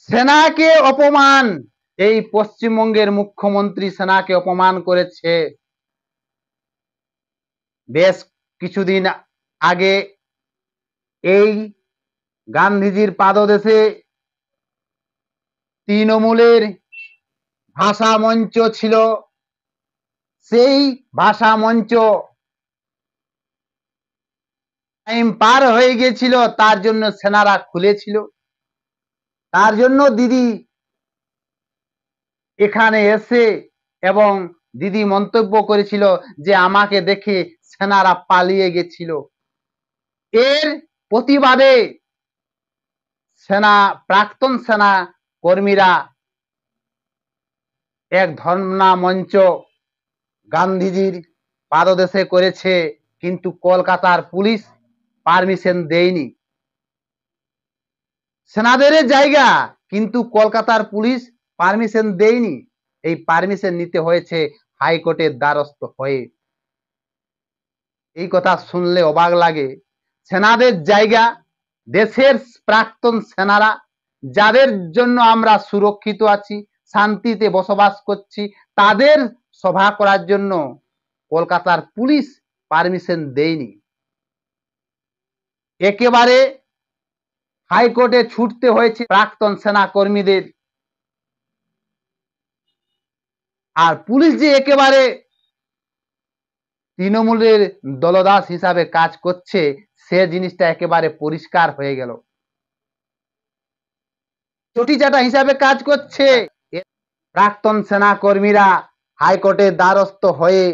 সেনাকে অপমান, এই পশ্চিমবঙ্গের মুখ্যমন্ত্রী সেনাকে অপমান করেছে। বেশ কিছুদিন আগে এই গান্ধীজির পাদদেশে তৃণমূলের ভাষা মঞ্চ ছিল, সেই ভাষা মঞ্চ টাইম পার হয়ে গেছিল, তার জন্য সেনারা খুলেছিল। তার জন্য দিদি এখানে এসে এবং দিদি মন্তব্য করেছিল যে আমাকে দেখে সেনারা পালিয়ে গেছিল। এর প্রতিবাদে প্রাক্তন সেনা কর্মীরা এক ধর্ণা মঞ্চ গান্ধীজির পাদদেশে করেছে, কিন্তু কলকাতার পুলিশ পারমিশন দেয়নি। সেনাদের জায়গা, কিন্তু কলকাতার পুলিশ পারমিশন দেয়নি। এই পারমিশন নিতে হয়েছে হাইকোর্টের দ্বারস্থ হয়ে। এই কথা শুনলে অবাক লাগে। সেনাদের জায়গা, দেশের প্রাক্তন সেনারা, যাদের জন্য আমরা সুরক্ষিত আছি, শান্তিতে বসবাস করছি, তাদের সভা করার জন্য কলকাতার পুলিশ পারমিশন দেয়নি। একেবারে হাইকোর্টে ছুটতে হয়েছে প্রাক্তন সেনা কর্মীদের। আর পুলিশ যে একেবারে তৃণমূলের দলদাস হিসাবে কাজ করছে, সে জিনিসটা একেবারে পরিষ্কার হয়ে গেল। চটিচাটা হিসাবে কাজ করছে। প্রাক্তন সেনা কর্মীরা হাইকোর্টের দ্বারস্থ হয়ে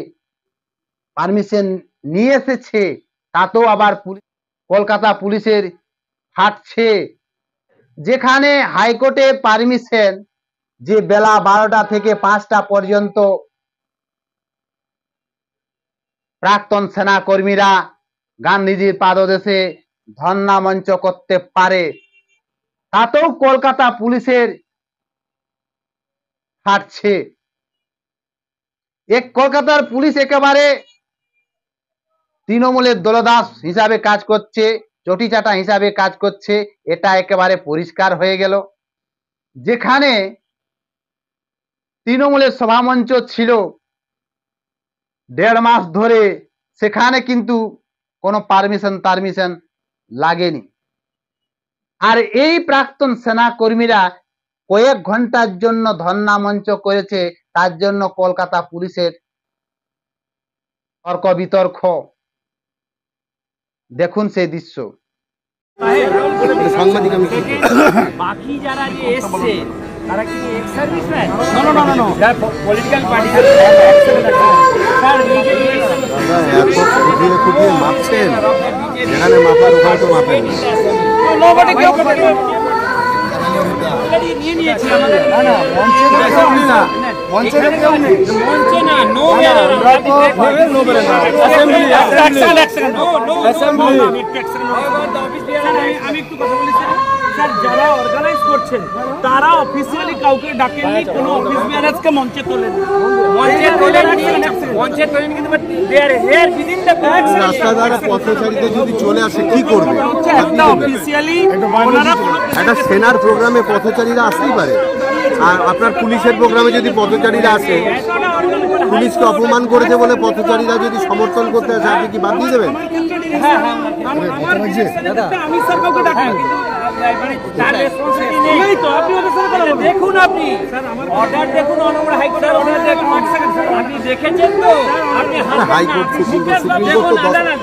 পারমিশন নিয়ে এসেছে, তাতেও আবার কলকাতা পুলিশের হাঁটছে। যেখানে হাইকোর্টে পারমিশন যে বেলা 12টা থেকে 5টা পর্যন্ত প্রাক্তন সেনা কর্মীরা গান্ধীজির পাদদেশে ধর্ণা মঞ্চ করতে পারে, তাতেও কলকাতা পুলিশের হাঁটছে। কলকাতার পুলিশ একেবারে তৃণমূলের দলদাস হিসাবে কাজ করছে, চটিচাটা হিসাবে কাজ করছে, এটা একেবারে পরিষ্কার হয়ে গেল। যেখানে তৃণমূলের সভামঞ্চ ছিল 1.5 মাস ধরে, সেখানে কিন্তু কোনো পারমিশন লাগেনি। আর এই প্রাক্তন সেনা কর্মীরা কয়েক ঘন্টার জন্য ধর্ণা মঞ্চ করেছে, তার জন্য কলকাতা পুলিশের তর্ক বিতর্ক। দেখুন সেই দৃশ্য। বাকি যারা যে এসছে তারা কি এক্স সার্ভিসম্যান? না, যারা পলিটিক্যাল পার্টি স্যার এত খুঁটিয়ে মাপছেন, যেখানে মাপার ওখানে তো মাপেন। নিয়ে নিয়েছি আমাদের মঞ্চে না, নো আমি একটু কথা বলি স্যার, যারা অর্গানাইজ করছেন তারা অফিসিয়ালি কাউকে ডাকেননি, কোনো অফিস বিয়ারাজকে মঞ্চে তোলেন কিন্তু রাস্তাধারে পথচারীদের যদি চলে আসে কি করবে? একটা অফিসিয়ালি একটা সেনার প্রোগ্রামে পথচারীরা আসতেই পারে, আর আপনার পুলিশের প্রোগ্রামে যদি পথচারীরা আসে, পুলিশকে অপমান করেছে বলে পথচারীরা যদি সমর্থন করতে আসে, আপনি কি বাদ দিয়ে দেবেন? আমি স্যার কাউকে ডাকি দেখুন, আপনি অর্ডার দেখুন, হাইকোর্টের অর্ডার দেখুন, আপনি দেখেছেন তো? আপনি হাইকোর্ট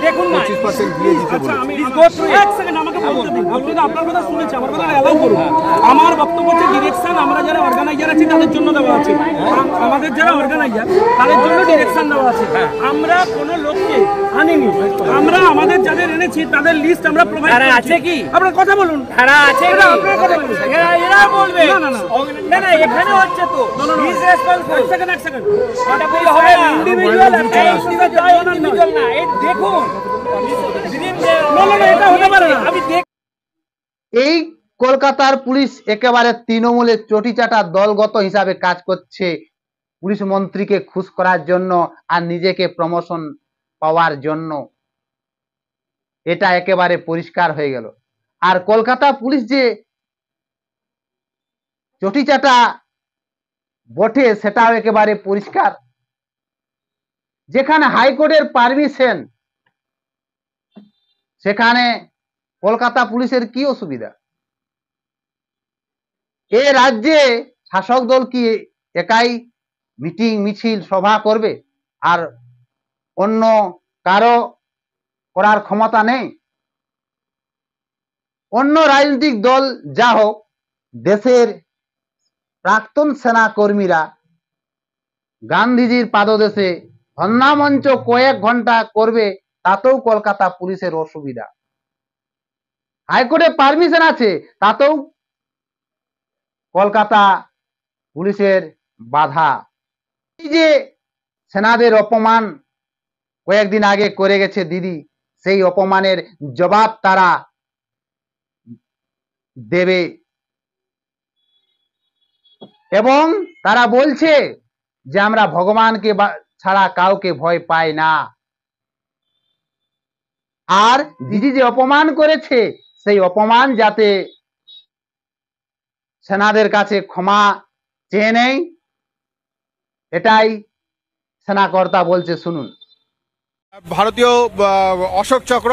দেখুন না, 25% দিয়ে দিতে বলে। আমাকে বলতে দিন, আপনি তো আপনার কথা শুনেছি, আমার কথা অ্যালাউ করুন। আমার বক্তব্য হচ্ছে ডিরেকশন আমরা যারা অর্গানাইজার আছি তাদের জন্য দেওয়া আছে, আমাদের যারা অর্গানাইজার তাদের জন্য ডিরেকশন দেওয়া আছে। আমরা কোনো লোককে আনিনি, আমরা আমাদের যাদের এনেছি তাদের লিস্ট আমরা প্রোভাইড আছে। কি আপনার কথা বলুন, এরা আছে, আপনার কথা বলুন, এরা বলবে না না এখানে হচ্ছে তো হিজ রেসপন্সিবল। এক সেকেন্ড এটা বলতে হবে ইন্ডিভিজুয়াল না, এই দেখুন এটা হতে পারে না। আমি এই কলকাতার পুলিশ একেবারে তৃণমূলের চটিচাটা দলগত হিসাবে কাজ করছে, পুলিশ মন্ত্রীকে খুশ করার জন্য আর নিজেকে প্রমোশন পাওয়ার জন্য। এটা একেবারে পরিষ্কার হয়ে গেল। আর কলকাতা পুলিশ যে চটিচাটা বটে, সেটাও একেবারে পরিষ্কার। যেখানে হাইকোর্টের পারমিশন, সেখানে কলকাতা পুলিশের কি অসুবিধা? এ রাজ্যে শাসক দল কি একাই মিটিং মিছিল সভা করবে আর অন্য কারো করার ক্ষমতা নেই? অন্য রাজনৈতিক দল যা হোক, দেশের প্রাক্তন সেনা কর্মীরা গান্ধীজির পাদদেশে ধর্ণামঞ্চ কয়েক ঘন্টা করবে, তাতেও কলকাতা পুলিশের অসুবিধা। হাইকোর্টে পারমিশন আছে, তাতেও কলকাতা পুলিশের বাধা। এই যে সেনাদের অপমান কয়েকদিন আগে করে গেছে দিদি, সেই অপমানের জবাব তারা দেবে এবং তারা বলছে যে আমরা ভগবানকে ছাড়া কাউকে ভয় পাই না। আর দিদি যে অপমান করেছে, সেই অপমান যাতে সেনাদের কাছে ক্ষমা চেয়ে নেই, এটাই সেনাকর্তা বলছে, শুনুন। ভারতীয় অশোক চক্র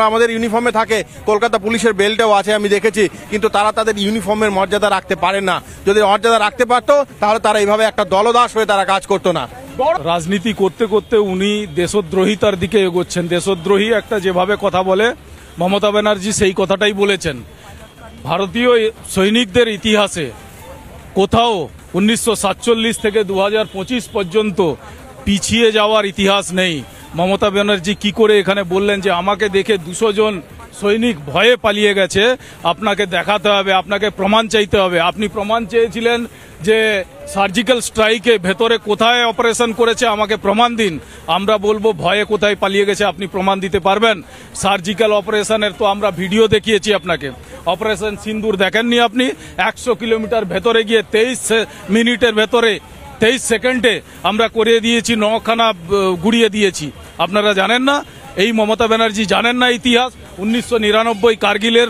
আমাদের ইউনিফর্মে থাকে, কলকাতা পুলিশের বেল্টও আছে আমি দেখেছি, কিন্তু তারা তাদের ইউনিফর্মের মর্যাদা রাখতে পারে না। যদি মর্যাদা রাখতে পারতো তাহলে তারা এইভাবে একটা দলদাস হয়ে তারা কাজ করতো না। রাজনীতি করতে করতে উনি দেশদ্রোহিতার দিকে এগোচ্ছেন। দেশদ্রোহী একটা যেভাবে কথা বলে মমতা ব্যানার্জি সেই কথাটাই বলেছেন। ভারতীয় সৈনিকদের ইতিহাসে কোথাও 1947 থেকে 2025 পর্যন্ত পিছিয়ে যাওয়ার ইতিহাস নেই। মমতা ব্যানার্জি কি করে এখানে বললেন যে আমাকে দেখে 200 জন সৈনিক ভয়ে পালিয়ে গেছে, আপনাকে দেখাতে হবে, আপনাকে প্রমাণ চাইতে হবে। আপনি প্রমাণ চেয়েছিলেন যে সার্জিক্যাল স্ট্রাইকে ভেতরে কোথায় অপারেশন করেছে, আমাকে প্রমাণ দিন। আমরা বলবো ভয়ে কোথায় পালিয়ে গেছে আপনি প্রমাণ দিতে পারবেন? সার্জিক্যাল অপারেশনের তো আমরা ভিডিও দেখিয়েছি আপনাকে। অপারেশন সিন্দুর দেখেননি আপনি? 100 কিলোমিটার ভেতরে গিয়ে 23 মিনিটের ভেতরে 23 সেকেন্ডে আমরা করে দিয়েছি, 9 খানা গুড়িয়ে দিয়েছি। আপনারা জানেন না? এই মমতা ব্যানার্জি জানেন না ইতিহাস? 1999 কার্গিলের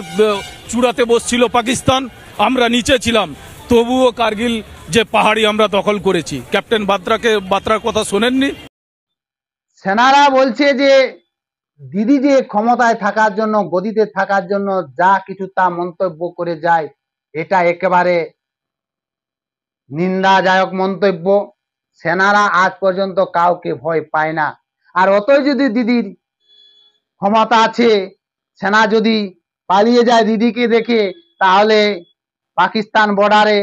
চূড়াতে বসছিল পাকিস্তান, আমরা নিচে ছিলাম, তবুও কার্গিল যে পাহাড়ি আমরা দখল করেছি। ক্যাপ্টেন বাত্রার কথা শোনেননি? সেনারা বলছে যে দিদি যে ক্ষমতায় থাকার জন্য, গদিতে থাকার জন্য যা কিছু তা মন্তব্য করে যায়, এটা একেবারে নিন্দাজনক মন্তব্য। সেনারা আজ পর্যন্ত কাউকে ভয় পায় না। আর অতই যদি দিদির ক্ষমতা আছে, সেনা যদি পালিয়ে যায় দিদিকে দেখে, তাহলে পাকিস্তান বর্ডারে,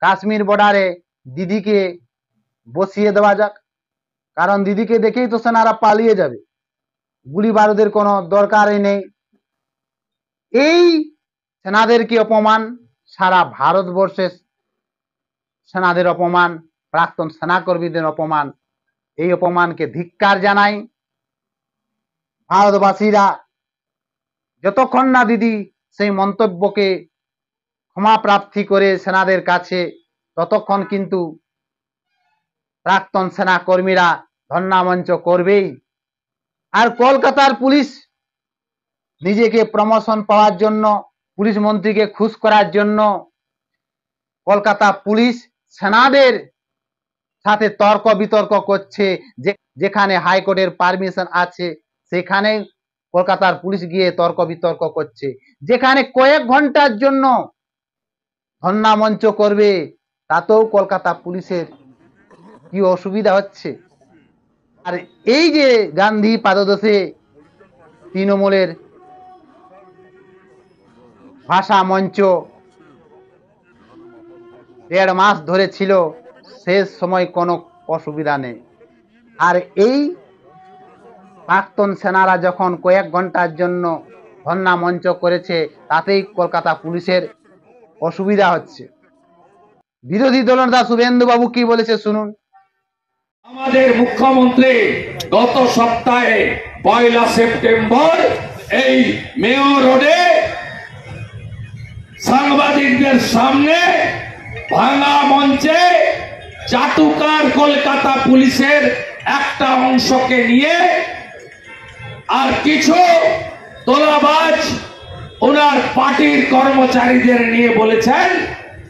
কাশ্মীর বর্ডারে দিদিকে বসিয়ে দেওয়া যাক। কারণ দিদিকে দেখেই তো সেনারা পালিয়ে যাবে, গুলি বারুদের কোনো দরকারই নেই। এই সেনাদেরকে অপমান, সারা ভারতবর্ষে সেনাদের অপমান, প্রাক্তন সেনাকর্মীদের অপমান, এই অপমানকে ধিক্কার জানাই। ভারতবাসীরা যতক্ষণ না দিদি সেই মন্তব্যকে ক্ষমা প্রার্থী করে সেনাদের কাছে, ততক্ষণ কিন্তু প্রাক্তন সেনা কর্মীরা ধর্ণামঞ্চ করবেই। আর কলকাতার পুলিশ নিজেকে প্রমোশন পাওয়ার জন্য, পুলিশ মন্ত্রীকে খুশ করার জন্য কলকাতা পুলিশ সেনাদের সাথে তর্ক বিতর্ক করছে। যেখানে হাইকোর্টের পারমিশন আছে, সেখানে কলকাতার পুলিশ গিয়ে তর্ক বিতর্ক করছে। যেখানে কয়েক ঘন্টার জন্য ধর্ণামঞ্চ করবে, তাতেও কলকাতা পুলিশের কি অসুবিধা হচ্ছে? আর এই যে গান্ধী পাদদেশে তৃণমূলের ভাষা মঞ্চ 1.5 মাস ধরে ছিল, শেষ সময় কোনো অসুবিধা নেই। আর এই প্রাক্তন সেনারা যখন কয়েক ঘন্টার জন্য ধর্ণা মঞ্চ করেছে, তাতেই কলকাতা পুলিশের অসুবিধা হচ্ছে। বিরোধী দলনেতা শুভেন্দু বাবু কি বলেছে শুনুন। আমাদের মুখ্যমন্ত্রী গত সপ্তাহে 1 সেপ্টেম্বর এই মেয়র রোডে সাংবাদিকদের সামনে ভাঙা মঞ্চে চাটুকার কলকাতা পুলিশের একটা অংশকে নিয়ে আর কিছু তোলাবাজ ওনার পার্টির কর্মচারীদের নিয়ে বলেছেন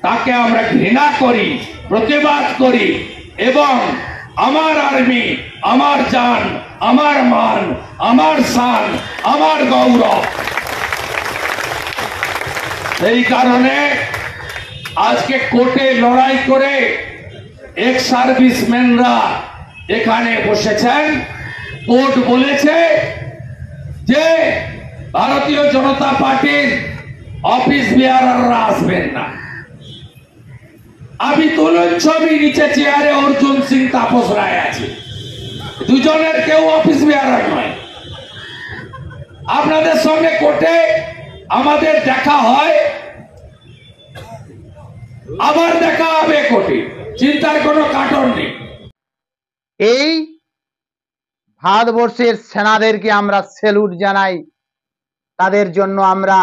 তাকে আমরা ঘৃণা করি, প্রতিবাদ করি এবং আমার আর্মি, আমার জান, আমার মান, আমার শান, আমার গৌরব। এই কারণে আজকে কোর্টে লড়াই করে এক্স সার্ভিসম্যানরা এখানে বসেছেন। কোর্ট বলেছে যে ভারতীয় জনতা পার্টির অফিস বেয়ারাররা আসবেন না। আমি তুলুন ছবি, নিচে চেয়ারে অর্জুন সিং, তাপস রায় আছে, দুজনের কেউ অফিস বেয়ারার নয়। আপনাদের সঙ্গে কোর্টে আমাদের দেখা হয়, আবার দেখা হবে কোর্টে, চিন্তার কোনো কারণ নেই। এই ভারতবর্ষের সেনাদেরকে আমরা স্যালুট জানাই। তাদের জন্য আমরা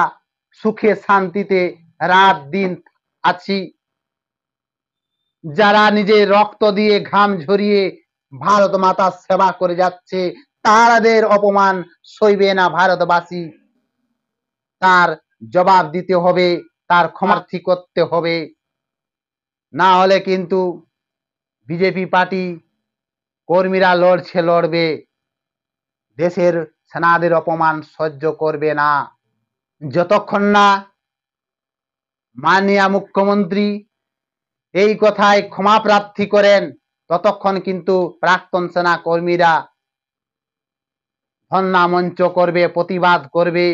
সুখে শান্তিতে রাত দিন আছি। যারা নিজের রক্ত দিয়ে ঘাম ঝরিয়ে ভারত মাতার সেবা করে যাচ্ছে, তাদের অপমান সইবে না ভারতবাসী। তার জবাব দিতে হবে, তার ক্ষমার্থী করতে হবে। না হলে কিন্তু বিজেপি পার্টি কর্মীরা লড়বে, দেশের সেনাদের অপমান সহ্য করবে না। যতক্ষণ না মাননীয় মুখ্যমন্ত্রী এই কথায় ক্ষমা প্রার্থী করেন, ততক্ষণ কিন্তু প্রাক্তন সেনা কর্মীরা ধর্ণা মঞ্চ করবে, প্রতিবাদ করবে।